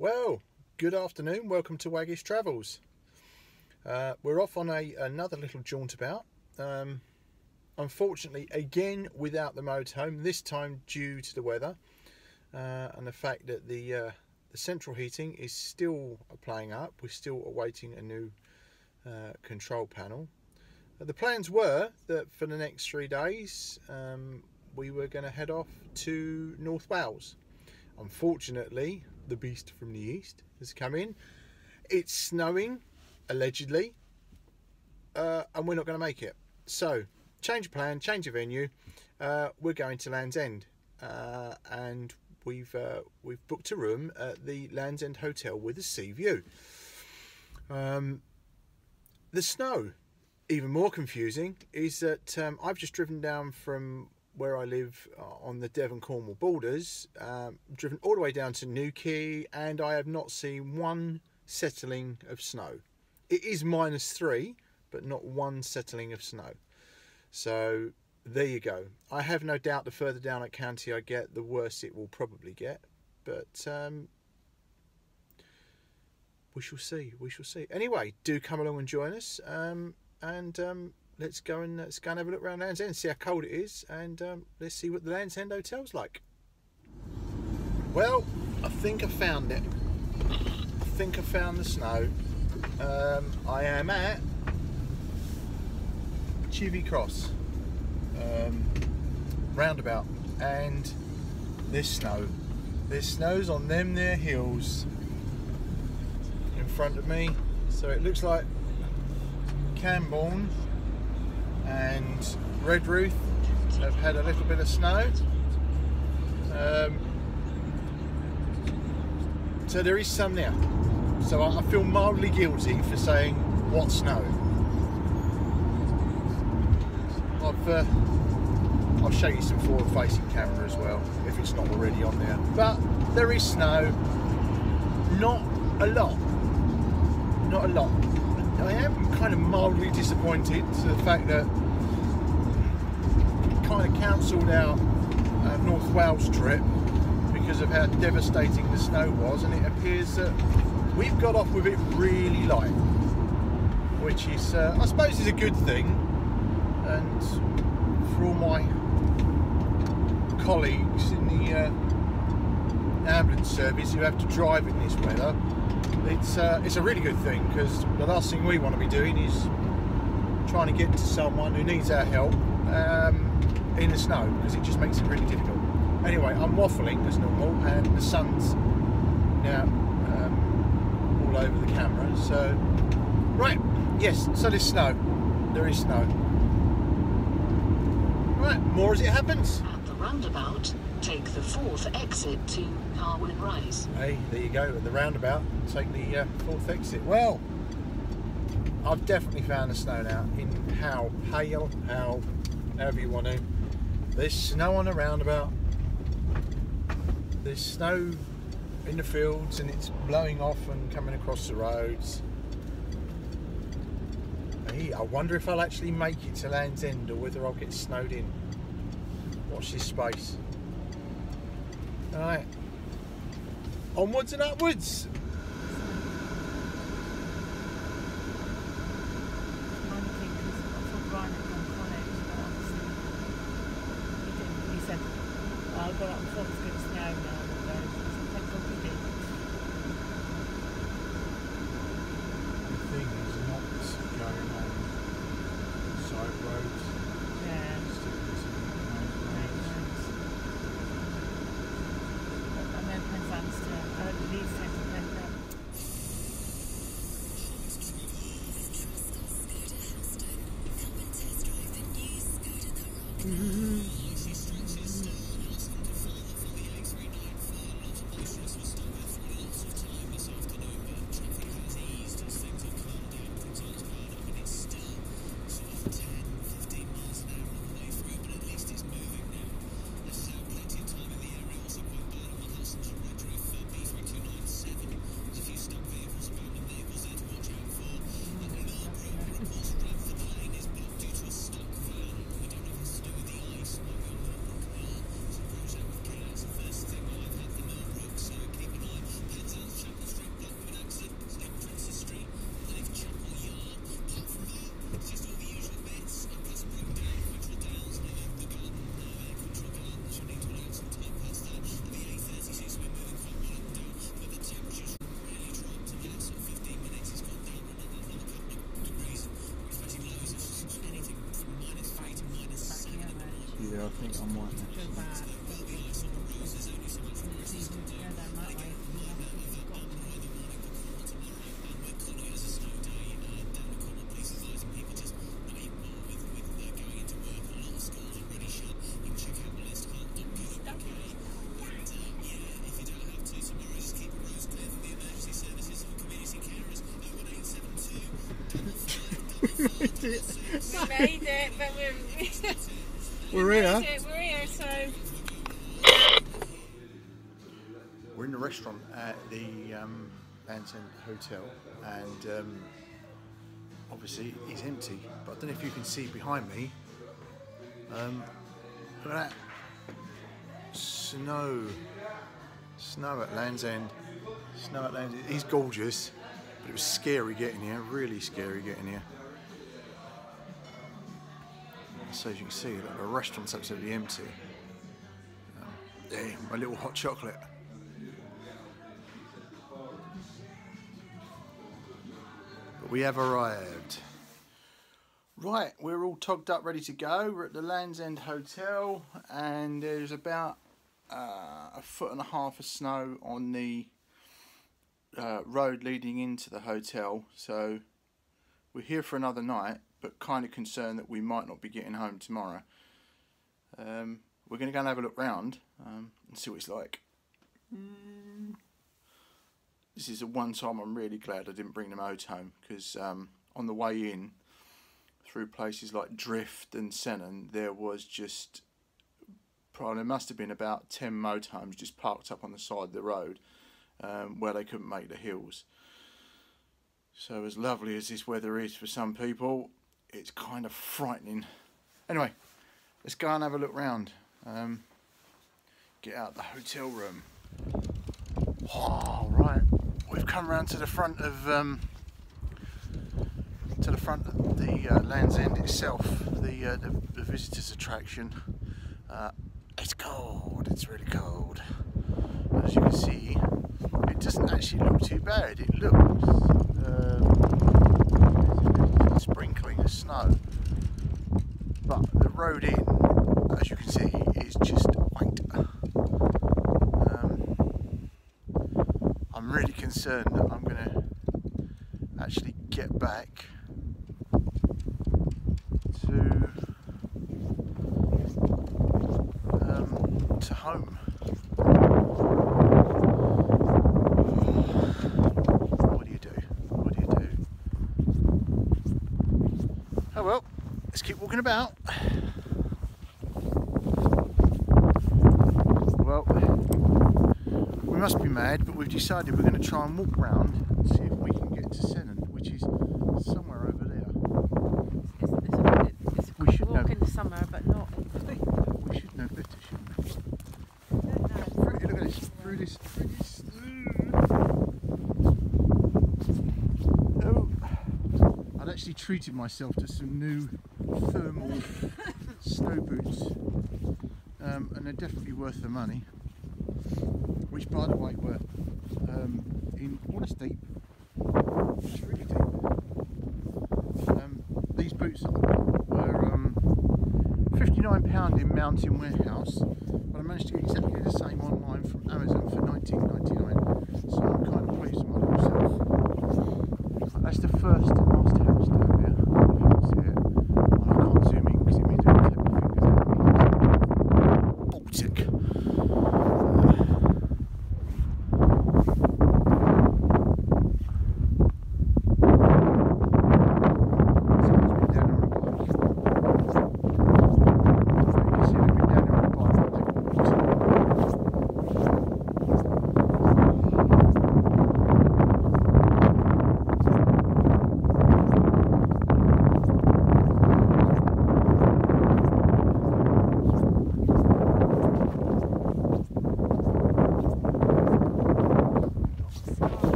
Well, good afternoon. Welcome to Waggies Travels. We're off on another little jaunt about. Unfortunately, again without the motorhome. This time due to the weather and the fact that the central heating is still playing up. We're still awaiting a new control panel. The plans were that for the next 3 days we were going to head off to North Wales. Unfortunately, the beast from the east has come in. It's snowing, allegedly, and we're not going to make it. So, change of plan, change of venue. We're going to Land's End, and we've booked a room at the Land's End Hotel with a sea view. The snow, even more confusing, is that I've just driven down from where I live on the Devon-Cornwall borders, driven all the way down to Newquay, and I have not seen one settling of snow. It is -3, but not one settling of snow. So there you go. I have no doubt the further down at county I get, the worse it will probably get. But we shall see. We shall see. Anyway, do come along and join us. Let's go and have a look around Land's End, see how cold it is, and let's see what the Land's End Hotel's like. Well, I think I found it. I think I found the snow. I am at Chivy Cross roundabout, and there's snow. There's snows on them there hills in front of me, so it looks like Camborne and Redruth have had a little bit of snow. So there is some now. So I feel mildly guilty for saying what snow. I'll show you some forward-facing camera as well if it's not already on there. But there is snow. Not a lot. Not a lot. I am kind of mildly disappointed to the fact that we kind of cancelled our North Wales trip because of how devastating the snow was, and it appears that we've got off with it really light, which is, I suppose, is a good thing. And for all my colleagues in the ambulance service who have to drive in this weather, it's a really good thing, because the last thing we want to be doing is trying to get to someone who needs our help in the snow, because it just makes it really difficult. Anyway, I'm waffling as normal, and the sun's now all over the camera. So, right, yes, so there's snow. There is snow. Right, more as it happens. At the roundabout, take the 4th exit to Carwin Rise. Hey, there you go, at the roundabout, take the 4th exit. Well, I've definitely found the snow now, in Howe, however you want to. There's snow on the roundabout. There's snow in the fields, and it's blowing off and coming across the roads. Hey, I wonder if I'll actually make it to Land's End, or whether I'll get snowed in. Watch this space. Alright, onwards and upwards. I got up and thought it was going to snow now, but thank God we did. The thing is not going on side roads. Yeah. And then Penzance to Leeds to Penzance. I think I might Feel bad. It's easier to go down that way if you have forgotten. We made it. We made it, but We're here. We're here, so. We're in the restaurant at the Penzance Hotel, and obviously it's empty. But I don't know if you can see behind me. Look at that snow at Land's End. Snow at Land's End. It's gorgeous, but it was scary getting here. Really scary getting here. So as you can see, the restaurant's absolutely empty. Yeah, my little hot chocolate. But we have arrived. Right, we're all togged up, ready to go. We're at the Land's End Hotel, and there's about 1.5 foot of snow on the road leading into the hotel. So we're here for another night, but kind of concerned that we might not be getting home tomorrow. We're going to go and have a look round and see what it's like. This is the one time I'm really glad I didn't bring the motorhome, because on the way in through places like Drift and Sennon, there was just probably, there must have been about 10 motorhomes just parked up on the side of the road where they couldn't make the hills. So as lovely as this weather is for some people, it's kind of frightening. Anyway, let's go and have a look round. Get out the hotel room. Oh, right, we've come round to the front of the Land's End itself, the visitors attraction. It's cold. It's really cold. And as you can see, it doesn't actually look too bad. It looks sprinkling of snow, but the road in, as you can see, is just white. I'm really concerned that I'm going to actually get back to home. What do you do? What do you do? Oh well, let's keep walking about. Well, we must be mad, but we've decided we're going to try and walk round and see if we can get to Sennon, which is somewhere over there. We should walk in the summer, but not in the winter. We should know better, shouldn't we? Look at this, through this. Oh, I'd actually treated myself to some new thermal snow boots, and they're definitely worth the money. Which, by the way, were in all it's deep. It's really deep. These boots were £59 in Mountain Warehouse, but I managed to get exactly the same online from Amazon for £19.99. So I'm kind of pleased with my little self. That's the first and last house down there. If you can see it. Well, I can't zoom in because it means I'm going to take my fingers out. Baltic.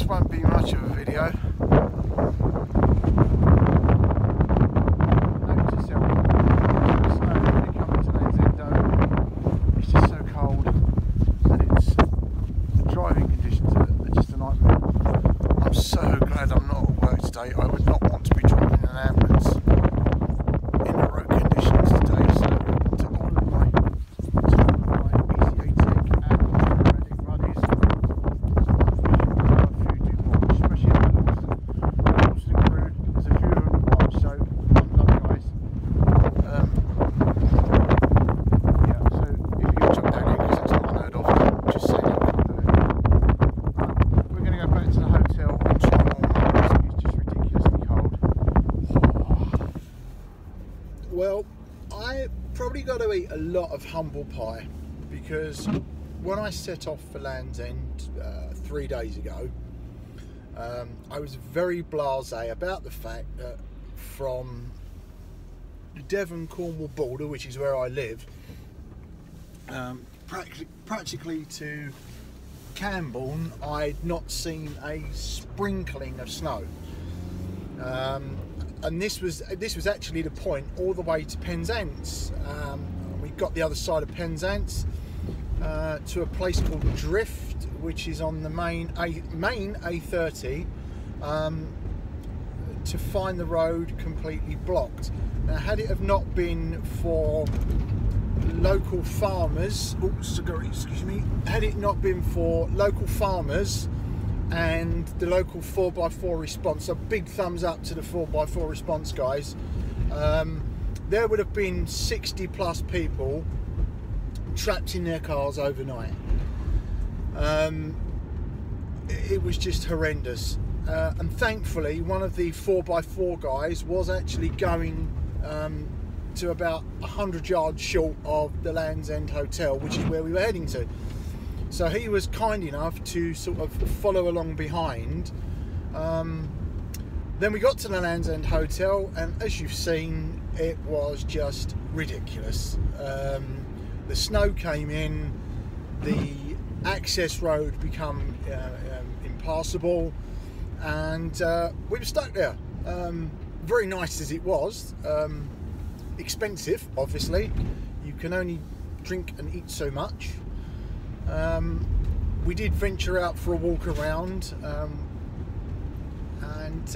this won't be much of a video. Note to self, the snow really coming to Land's End though. It's just so cold, and the driving conditions are just a nightmare. I'm so glad I'm not at work today. I would not want to be driving an ambulance in the road conditions today. So to all of my ECA tech and paramedic buddies, a few do more, especially in the Halston crew. There's a few of them to watch, so I'm love you guys. Yeah, so if you can jump down here because it's not unheard of, just say that. We're going to go back to the hotel and try and warm up because it's just ridiculously cold. Well, I probably got to eat a lot of humble pie because when I set off for Land's End 3 days ago, I was very blasé about the fact that from the Devon-Cornwall border, which is where I live, practically to Camborne, I'd not seen a sprinkling of snow. And this was actually the point all the way to Penzance. We got the other side of Penzance to a place called Drift, which is on the main A30, to find the road completely blocked. Now, had it have not been for local farmers, excuse me, had it not been for local farmers and the local 4x4 response, so big thumbs up to the 4x4 response guys, there would have been 60 plus people trapped in their cars overnight. It was just horrendous, and thankfully one of the 4x4 guys was actually going to about 100 yards short of the Land's End Hotel, which is where we were heading to. So he was kind enough to sort of follow along behind. Then we got to the Land's End Hotel, and as you've seen, it was just ridiculous. The snow came in, the access road become impassable, and we were stuck there. Very nice as it was, expensive obviously. You can only drink and eat so much. We did venture out for a walk around, and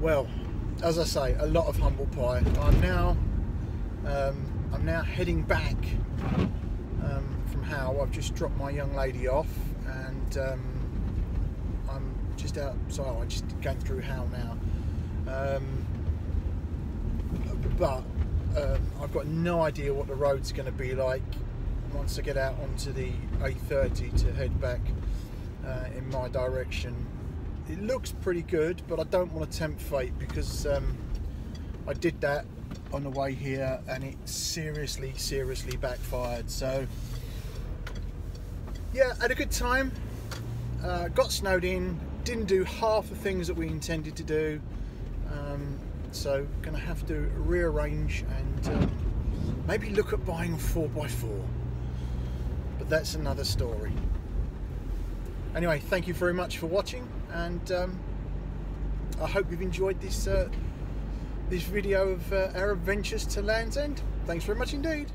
well, as I say, a lot of humble pie. I'm now heading back from Howe. I've just dropped my young lady off, and I'm just outside. I'm just going through Howe now, but I've got no idea what the road's going to be like once I get out onto the A30 to head back in my direction. It looks pretty good, but I don't want to tempt fate because I did that on the way here and it seriously backfired. So yeah, had a good time, got snowed in, didn't do half the things that we intended to do, so gonna have to rearrange and maybe look at buying a 4x4, but that's another story. Anyway, thank you very much for watching, and I hope you've enjoyed this this video of our adventures to Land's End. Thanks very much indeed.